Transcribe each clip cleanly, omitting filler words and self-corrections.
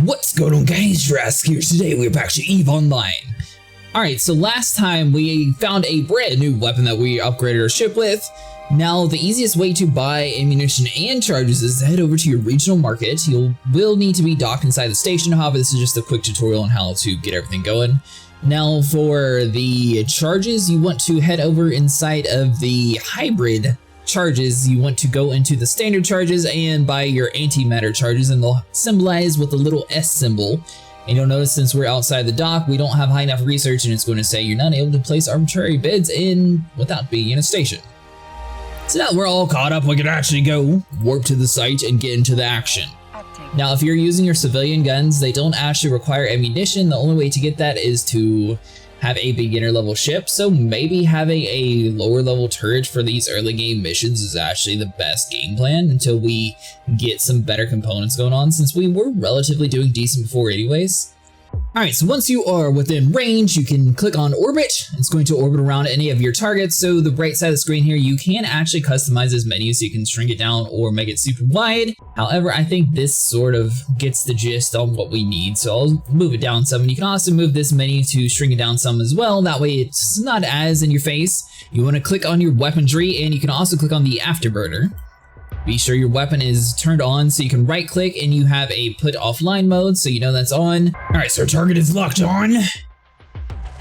What's going on, guys? Jurassic here. Today we're back to EVE Online. Alright, so last time we found a brand new weapon that we upgraded our ship with. Now, the easiest way to buy ammunition and charges is to head over to your regional market. You will need to be docked inside the station. However, this is just a quick tutorial on how to get everything going. Now, for the charges, you want to head over inside of the hybrid charges. You want to go into the standard charges and buy your antimatter charges, and they'll symbolize with the little S symbol. And you'll notice since we're outside the dock, we don't have high enough research, and it's going to say you're not able to place arbitrary bids in without being in a station. So now we're all caught up, we can actually go warp to the site and get into the action. Now, if you're using your civilian guns, they don't actually require ammunition. The only way to get that is to have a beginner level ship. So maybe having a lower level turret for these early game missions is actually the best game plan until we get some better components going on, since we were relatively doing decent before anyways. Alright, so once you are within range, you can click on orbit. It's going to orbit around any of your targets. So the right side of the screen here, you can actually customize this menu, so you can shrink it down or make it super wide. However, I think this sort of gets the gist on what we need, so I'll move it down some. And you can also move this menu to shrink it down some as well. That way it's not as in your face. You want to click on your weaponry, and you can also click on the afterburner. Be sure your weapon is turned on, so you can right click and you have a put offline mode, so you know that's on. Alright, so our target is locked on.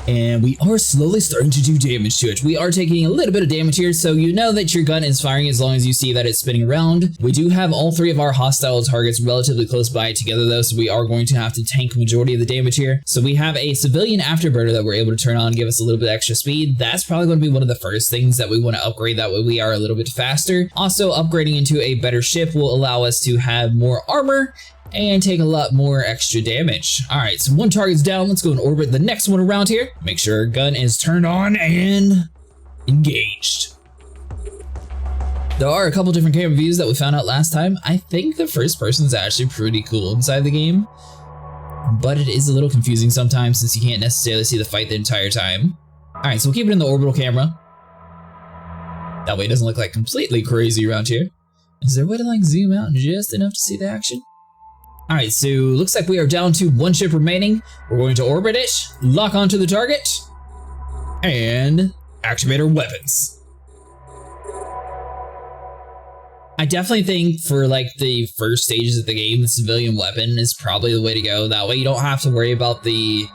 And we are slowly starting to do damage to it. We are taking a little bit of damage here, so you know that your gun is firing as long as you see that it's spinning around. We do have all three of our hostile targets relatively close by together though, so we are going to have to tank majority of the damage here. So we have a civilian afterburner that we're able to turn on, give us a little bit extra speed. That's probably going to be one of the first things that we want to upgrade, that way we are a little bit faster. Also, upgrading into a better ship will allow us to have more armor and take a lot more extra damage. Alright, so one target's down. Let's go and orbit the next one around here. Make sure our gun is turned on and engaged. There are a couple different camera views that we found out last time. I think the first person is actually pretty cool inside the game, but it is a little confusing sometimes since you can't necessarily see the fight the entire time. Alright, so we'll keep it in the orbital camera. That way it doesn't look like completely crazy around here. Is there a way to like zoom out just enough to see the action? Alright, so looks like we are down to one ship remaining. We're going to orbit it, lock onto the target, and activate our weapons. I definitely think for like the first stages of the game, the civilian weapon is probably the way to go. That way you don't have to worry about the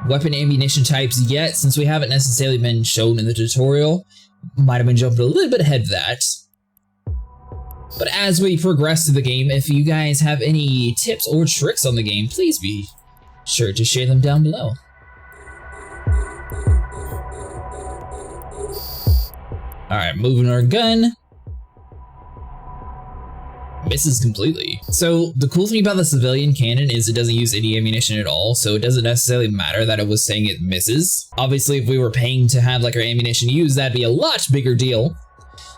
weapon ammunition types yet, since we haven't necessarily been shown in the tutorial. Might have been jumping a little bit ahead of that. But as we progress through the game, if you guys have any tips or tricks on the game, please be sure to share them down below. Alright, moving our gun. Misses completely. So the cool thing about the civilian cannon is it doesn't use any ammunition at all, so it doesn't necessarily matter that it was saying it misses. Obviously, if we were paying to have like our ammunition used, that'd be a lot bigger deal.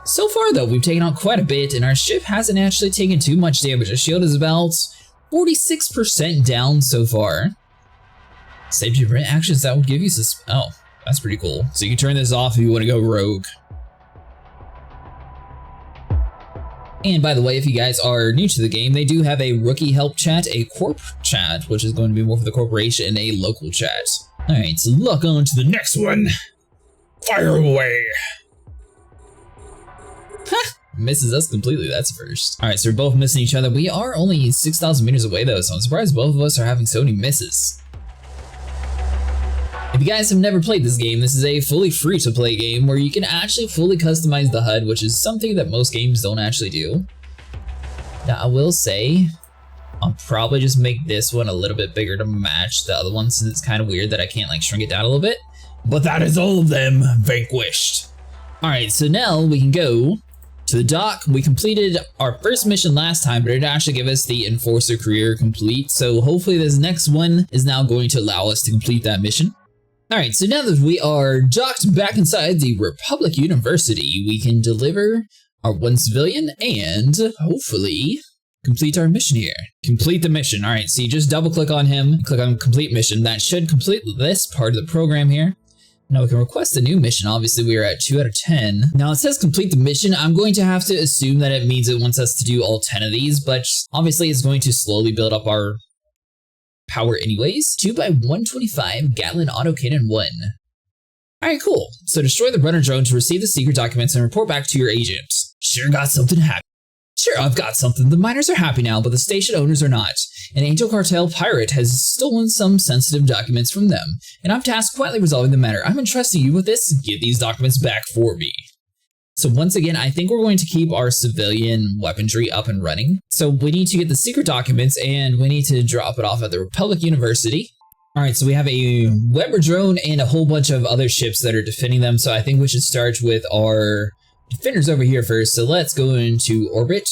So far though, we've taken out quite a bit, and our ship hasn't actually taken too much damage. Our shield is about 46% down so far. Safety prevent actions that would give you oh, that's pretty cool. So you can turn this off if you want to go rogue. And by the way, if you guys are new to the game, they do have a rookie help chat, a corp chat, which is going to be more for the corporation, and a local chat. Alright, so lock on to the next one. Fire away! Misses us completely, that's first. Alright, so we're both missing each other. We are only 6,000 meters away though, so I'm surprised both of us are having so many misses. If you guys have never played this game, this is a fully free to play game where you can actually fully customize the HUD, which is something that most games don't actually do. Now, I will say, I'll probably just make this one a little bit bigger to match the other one, since it's kind of weird that I can't like shrink it down a little bit. But that is all of them vanquished. Alright, so now we can go to the dock. We completed our first mission last time, but it actually gave us the Enforcer career complete. So hopefully this next one is now going to allow us to complete that mission. Alright, so now that we are docked back inside the Republic University, we can deliver our one civilian and hopefully complete our mission here. Complete the mission. Alright, so you just double click on him, click on complete mission. That should complete this part of the program here. Now we can request a new mission. Obviously we are at 2 out of 10. Now it says complete the mission. I'm going to have to assume that it means it wants us to do all 10 of these, but obviously it's going to slowly build up our power anyways. 2x125 Gatling autocannon 1. Alright, cool. So destroy the runner drone to receive the secret documents and report back to your agent. Sure got something happy. Sure, I've got something. The miners are happy now, but the station owners are not. An Angel Cartel pirate has stolen some sensitive documents from them, and I'm tasked quietly resolving the matter. I'm entrusting you with this. Get these documents back for me. So once again, I think we're going to keep our civilian weaponry up and running. So we need to get the secret documents, and we need to drop it off at the Republic University. Alright, so we have a Weber drone and a whole bunch of other ships that are defending them, so I think we should start with our defenders over here first. So let's go into orbit.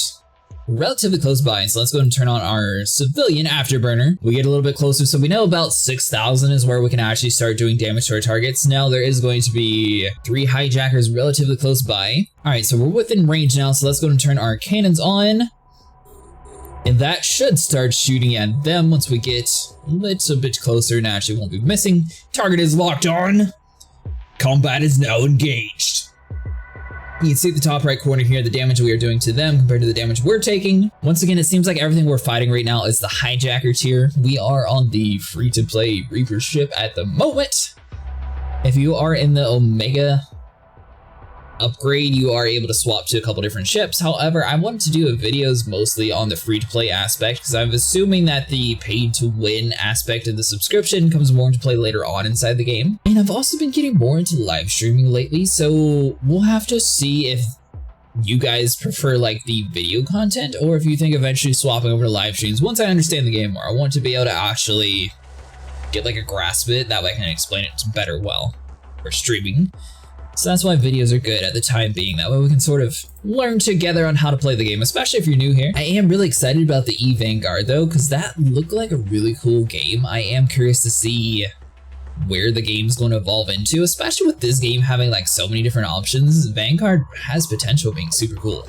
Relatively close by, so let's go and turn on our civilian afterburner. We get a little bit closer, so we know about 6,000 is where we can actually start doing damage to our targets. Now there is going to be 3 hijackers relatively close by. Alright, so we're within range now, so let's go and turn our cannons on. And that should start shooting at them once we get a little bit closer, and actually won't be missing. Target is locked on. Combat is now engaged. You can see at the top right corner here the damage we are doing to them compared to the damage we're taking. Once again, it seems like everything we're fighting right now is the hijacker tier. We are on the free-to-play Reaper ship at the moment. If you are in the Omega upgrade, you are able to swap to a couple different ships. However, I wanted to do videos mostly on the free-to-play aspect because I'm assuming that the paid-to-win aspect of the subscription comes more into play later on inside the game. And I've also been getting more into live streaming lately, so we'll have to see if you guys prefer like the video content or if you think eventually swapping over to live streams. Once I understand the game more, I want to be able to actually get like a grasp of it, that way I can explain it better for streaming. So that's why videos are good at the time being. That way we can sort of learn together on how to play the game, especially if you're new here. I am really excited about the E-Vanguard though, because that looked like a really cool game. I am curious to see where the game's going to evolve into, especially with this game having like so many different options. Vanguard has potential being super cool.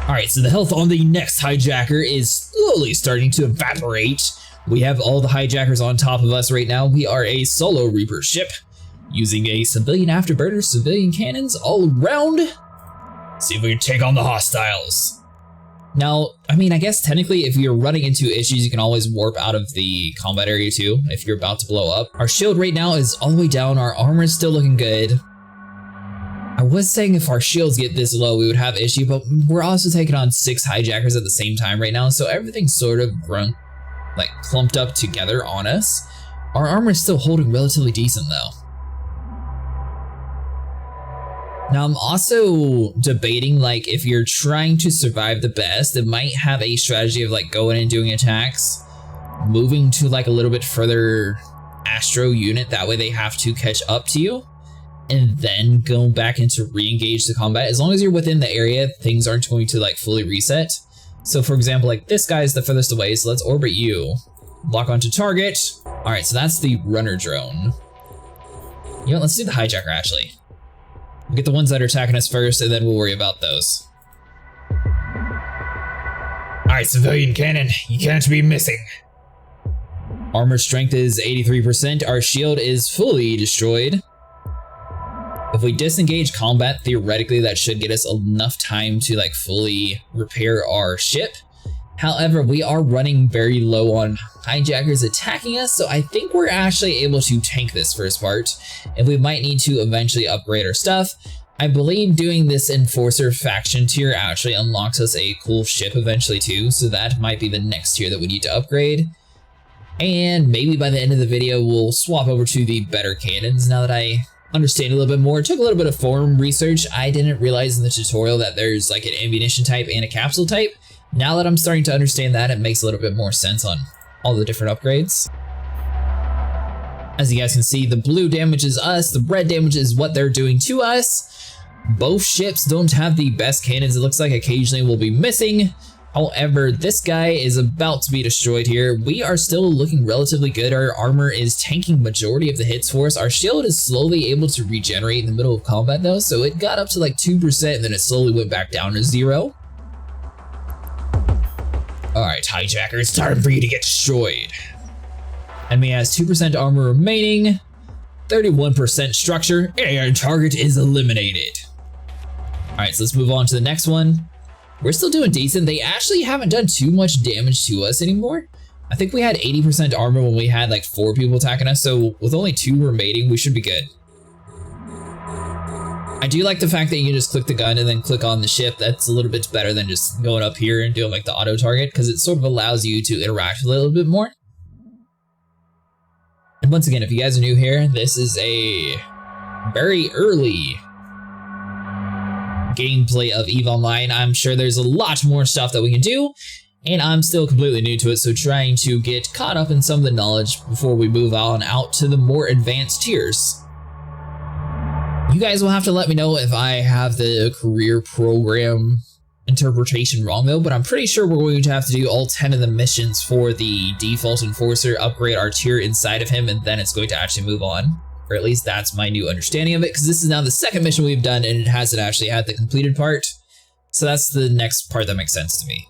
Alright, so the health on the next hijacker is slowly starting to evaporate. We have all the hijackers on top of us right now. We are a solo Reaper ship, using a civilian afterburner, civilian cannons all around. See if we can take on the hostiles. Now, I mean, I guess technically if you're running into issues, you can always warp out of the combat area too, if you're about to blow up. Our shield right now is all the way down. Our armor is still looking good. I was saying if our shields get this low, we would have issue, but we're also taking on 6 hijackers at the same time right now, so everything's sort of clumped up together on us. Our armor is still holding relatively decent though. Now I'm also debating, like, if you're trying to survive the best, it might have a strategy of like going and doing attacks, moving to like a little bit further Astro unit, that way they have to catch up to you, and then go back into re-engage the combat. As long as you're within the area, things aren't going to like fully reset. So for example, like this guy's the furthest away, so let's orbit you. Lock onto target. Alright, so that's the runner drone. You know, let's do the hijacker actually. We'll get the ones that are attacking us first, and then we'll worry about those. Alright, civilian cannon, you can't be missing. Armor strength is 83%, our shield is fully destroyed. If we disengage combat, theoretically that should get us enough time to like fully repair our ship. However, we are running very low on hijackers attacking us, so I think we're actually able to tank this first part, and we might need to eventually upgrade our stuff. I believe doing this Enforcer faction tier actually unlocks us a cool ship eventually too, so that might be the next tier that we need to upgrade. And maybe by the end of the video, we'll swap over to the better cannons now that I understand a little bit more. It took a little bit of forum research. I didn't realize in the tutorial that there's like an ammunition type and a capsule type. Now that I'm starting to understand that, it makes a little bit more sense on all the different upgrades. As you guys can see, the blue damages us, the red damages what they're doing to us. Both ships don't have the best cannons. It looks like occasionally we'll be missing. However, this guy is about to be destroyed here. We are still looking relatively good. Our armor is tanking majority of the hits for us. Our shield is slowly able to regenerate in the middle of combat though, so it got up to like 2% and then it slowly went back down to 0. Alright, hijacker, it's time for you to get destroyed. Enemy has 2% armor remaining, 31% structure, and target is eliminated. Alright, so let's move on to the next one. We're still doing decent. They actually haven't done too much damage to us anymore. I think we had 80% armor when we had like 4 people attacking us, so with only 2 remaining, we should be good. I do like the fact that you can just click the gun and then click on the ship. That's a little bit better than just going up here and doing like the auto target, because it sort of allows you to interact a little bit more. And once again, if you guys are new here, this is a very early gameplay of EVE Online. I'm sure there's a lot more stuff that we can do, and I'm still completely new to it, so trying to get caught up in some of the knowledge before we move on out to the more advanced tiers. You guys will have to let me know if I have the career program interpretation wrong though, but I'm pretty sure we're going to have to do all 10 of the missions for the default enforcer, upgrade our tier inside of him, and then it's going to actually move on. Or at least that's my new understanding of it, because this is now the second mission we've done and it hasn't actually had the completed part. So that's the next part that makes sense to me.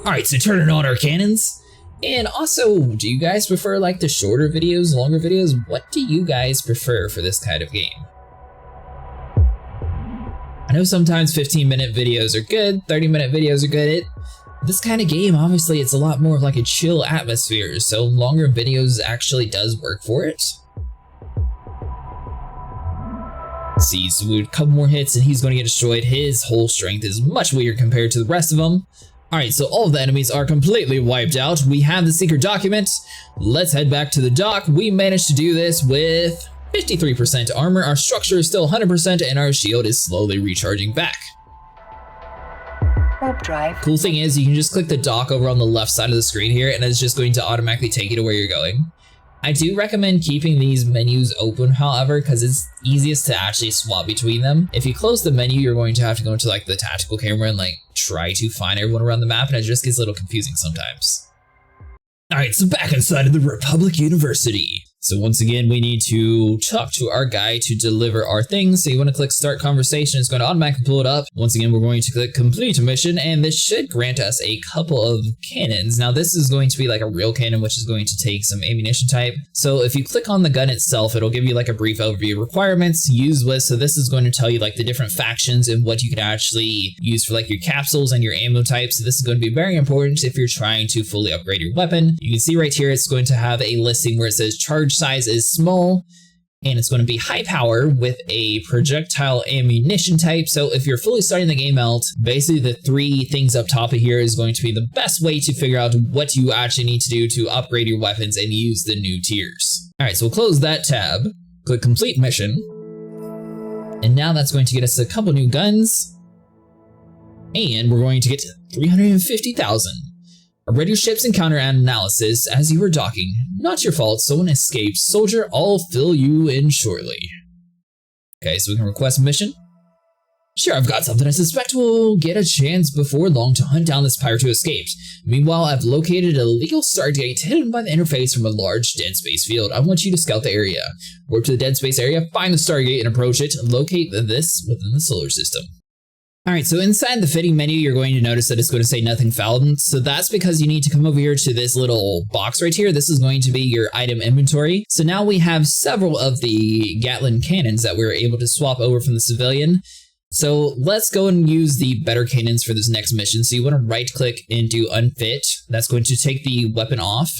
Alright, so turning on our cannons. And also, do you guys prefer like the shorter videos, longer videos? What do you guys prefer for this kind of game? I know sometimes 15-minute videos are good, 30-minute videos are good. This kind of game, obviously, it's a lot more of like a chill atmosphere, so longer videos actually does work for it. Let's see, so we have a couple more hits and he's going to get destroyed. His whole strength is much weaker compared to the rest of them. Alright, so all of the enemies are completely wiped out. We have the secret document. Let's head back to the dock. We managed to do this with 53% armor. Our structure is still 100% and our shield is slowly recharging back. Warp drive. Cool thing is you can just click the dock over on the left side of the screen here and it's just going to automatically take you to where you're going. I do recommend keeping these menus open, however, because it's easiest to actually swap between them. If you close the menu, you're going to have to go into like the tactical camera and like try to find everyone around the map, and it just gets a little confusing sometimes. Alright, so back inside of the Republic University. So once again, we need to talk to our guy to deliver our things. So you want to click start conversation. It's going to automatically pull it up. Once again, we're going to click complete mission, and this should grant us a couple of cannons. Now this is going to be like a real cannon, which is going to take some ammunition type. So if you click on the gun itself, it'll give you like a brief overview of requirements, use with. So this is going to tell you like the different factions and what you can actually use for like your capsules and your ammo types. So this is going to be very important if you're trying to fully upgrade your weapon. You can see right here, it's going to have a listing where it says charge size is small, and it's going to be high power with a projectile ammunition type. So if you're fully starting the game out, basically the 3 things up top of here is going to be the best way to figure out what you actually need to do to upgrade your weapons and use the new tiers. Alright, so we'll close that tab, click complete mission, and now that's going to get us a couple new guns, and we're going to get 350,000. Read your ship's encounter and analysis as you were docking. Not your fault, someone escaped. Soldier, I'll fill you in shortly. Okay, so we can request a mission. Sure, I've got something I suspect we'll get a chance before long to hunt down this pirate who escaped. Meanwhile, I've located a legal stargate hidden by the interface from a large dead space field. I want you to scout the area. Work to the dead space area, find the stargate and approach it. Locate this within the solar system. Alright, so inside the fitting menu, you're going to notice that it's going to say nothing found. So that's because you need to come over here to this little box right here. This is going to be your item inventory. So now we have several of the Gatling cannons that we were able to swap over from the civilian. So let's go and use the better cannons for this next mission. So you want to right click and do unfit. That's going to take the weapon off.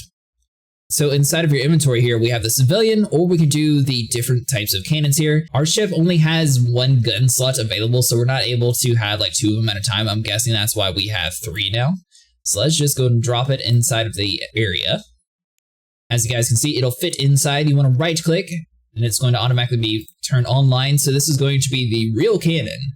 So inside of your inventory here, we have the civilian, or we can do the different types of cannons here. Our ship only has 1 gun slot available, so we're not able to have like 2 of them at a time. I'm guessing that's why we have 3 now. So let's just go and drop it inside of the area. As you guys can see, it'll fit inside. You want to right click, and it's going to automatically be turned online. So this is going to be the real cannon.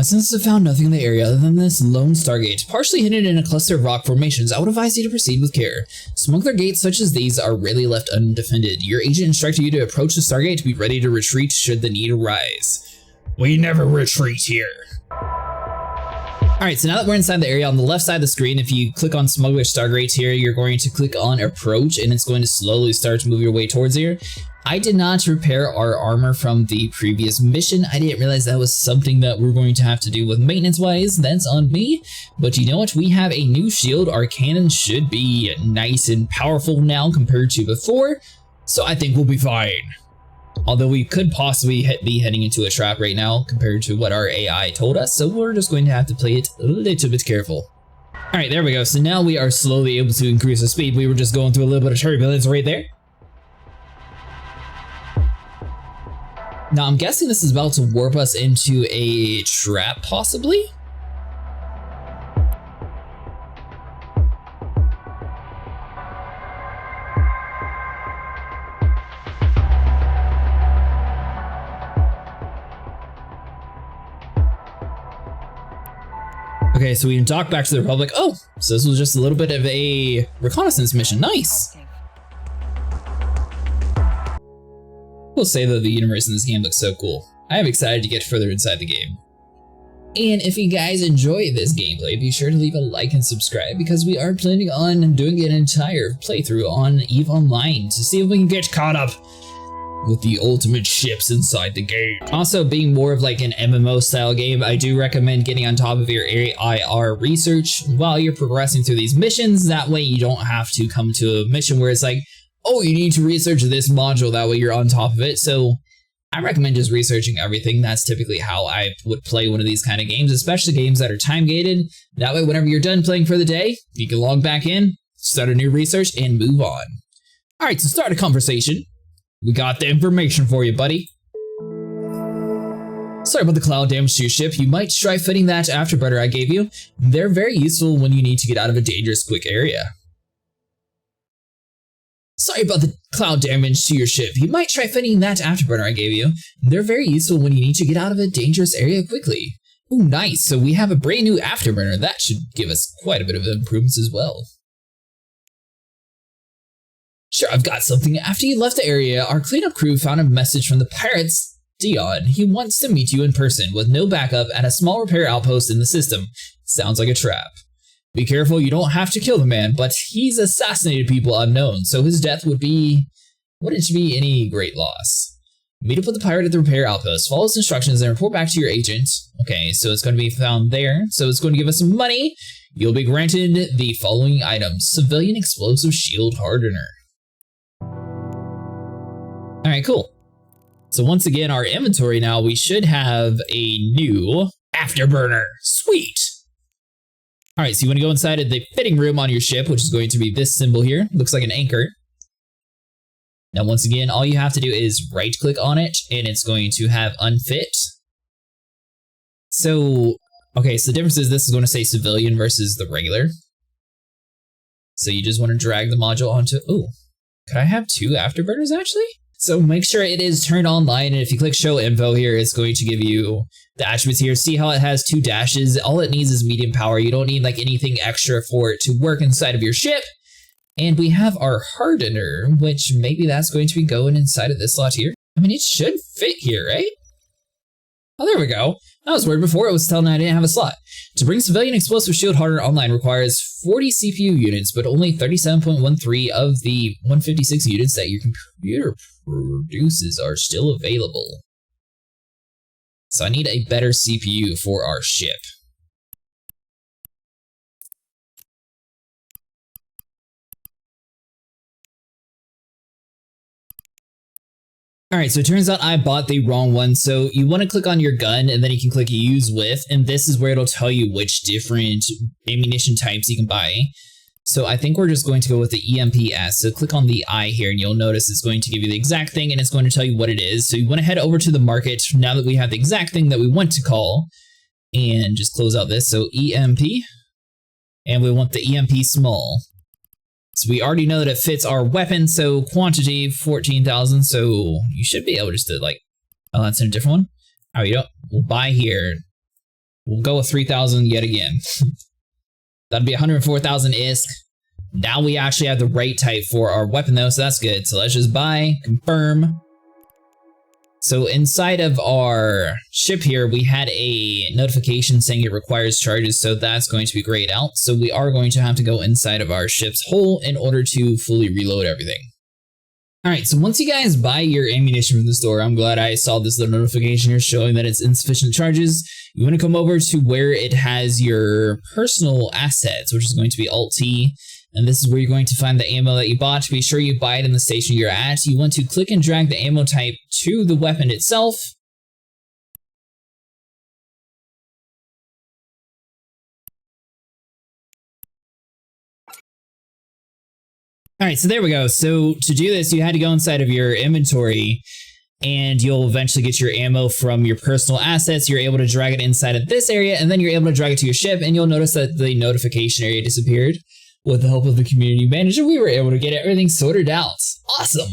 Since I found nothing in the area other than this lone stargate, partially hidden in a cluster of rock formations, I would advise you to proceed with care. Smuggler gates such as these are rarely left undefended. Your agent instructed you to approach the stargate to be ready to retreat should the need arise. We never retreat here. Alright, so now that we're inside the area, on the left side of the screen, if you click on Smuggler Stargate here, you're going to click on Approach, and it's going to slowly start to move your way towards here. I did not repair our armor from the previous mission. I didn't realize that was something that we're going to have to do with maintenance-wise. That's on me. But you know what? We have a new shield. Our cannon should be nice and powerful now compared to before, so I think we'll be fine. Although we could possibly be heading into a trap right now compared to what our AI told us, so we're just going to have to play it a little bit careful. Alright, there we go. So now we are slowly able to increase the speed. We were just going through a little bit of turbulence right there. Now I'm guessing this is about to warp us into a trap, possibly? Okay, so we can dock back to the Republic. Oh, so this was just a little bit of a reconnaissance mission. Nice! We'll say that the universe in this game looks so cool. I am excited to get further inside the game. And if you guys enjoy this gameplay, be sure to leave a like and subscribe because we are planning on doing an entire playthrough on EVE Online to see if we can get caught up with the ultimate ships inside the game. Also, being more of like an MMO style game, I do recommend getting on top of your AIR research while you're progressing through these missions. That way you don't have to come to a mission where it's like, oh, you need to research this module, that way you're on top of it. So I recommend just researching everything. That's typically how I would play one of these kind of games, especially games that are time gated. That way, whenever you're done playing for the day, you can log back in, start a new research, and move on. All right, so start a conversation. We got the information for you, buddy. Sorry about the cloud damage to your ship. You might try fitting that afterburner I gave you. They're very useful when you need to get out of a dangerous quick area. Sorry about the cloud damage to your ship. You might try fitting that afterburner I gave you. They're very useful when you need to get out of a dangerous area quickly. Ooh, nice. So we have a brand new afterburner. That should give us quite a bit of improvements as well. Sure, I've got something. After you left the area, our cleanup crew found a message from the pirates, Dion. He wants to meet you in person with no backup at a small repair outpost in the system. Sounds like a trap. Be careful, you don't have to kill the man, but he's assassinated people unknown, so his death wouldn't be any great loss. Meet up with the pirate at the repair outpost, follow his instructions, and report back to your agent. Okay, so it's going to be found there, so it's going to give us some money. You'll be granted the following items: Civilian Explosive Shield Hardener. Alright, cool. So once again, our inventory now, we should have a new afterburner. Sweet! Alright, so you want to go inside of the fitting room on your ship, which is going to be this symbol here. Looks like an anchor. Now, once again, all you have to do is right-click on it, and it's going to have unfit. So, okay, so the difference is this is going to say civilian versus the regular. So you just want to drag the module onto... Oh, could I have two afterburners, actually? So make sure it is turned online, and if you click show info here, it's going to give you the attributes here. See how it has two dashes? All it needs is medium power. You don't need like anything extra for it to work inside of your ship. And we have our hardener, which maybe that's going to be going inside of this slot here. I mean, it should fit here, right? Oh, there we go. I was worried before, it was telling me I didn't have a slot. To bring Civilian Explosive Shield Hardener online requires 40 CPU units, but only 37.13 of the 156 units that your computer produces are still available. So I need a better CPU for our ship. Alright, so it turns out I bought the wrong one, so you want to click on your gun, and then you can click use with, and this is where it'll tell you which different ammunition types you can buy. So I think we're just going to go with the EMPS, so click on the I here, and you'll notice it's going to give you the exact thing, and it's going to tell you what it is. So you want to head over to the market, now that we have the exact thing that we want to call, and just close out this, so EMP, and we want the EMP small. So we already know that it fits our weapon, so quantity 14,000, so you should be able just to like, oh, that's in a different one? Oh, you don't, we'll buy here. We'll go with 3,000 yet again. That'd be 104,000 ISK. Now we actually have the right type for our weapon though, so that's good. So let's just buy, confirm. So inside of our ship here, we had a notification saying it requires charges, so that's going to be grayed out. So we are going to have to go inside of our ship's hull in order to fully reload everything. Alright, so once you guys buy your ammunition from the store, I'm glad I saw this little notification here showing that it's insufficient charges. You want to come over to where it has your personal assets, which is going to be Alt-T. And this is where you're going to find the ammo that you bought. Be sure you buy it in the station you're at. You want to click and drag the ammo type to the weapon itself. All right, so there we go. So to do this, you had to go inside of your inventory, and you'll eventually get your ammo from your personal assets. You're able to drag it inside of this area, and then you're able to drag it to your ship, and you'll notice that the notification area disappeared. With the help of the community manager, we were able to get everything sorted out. Awesome!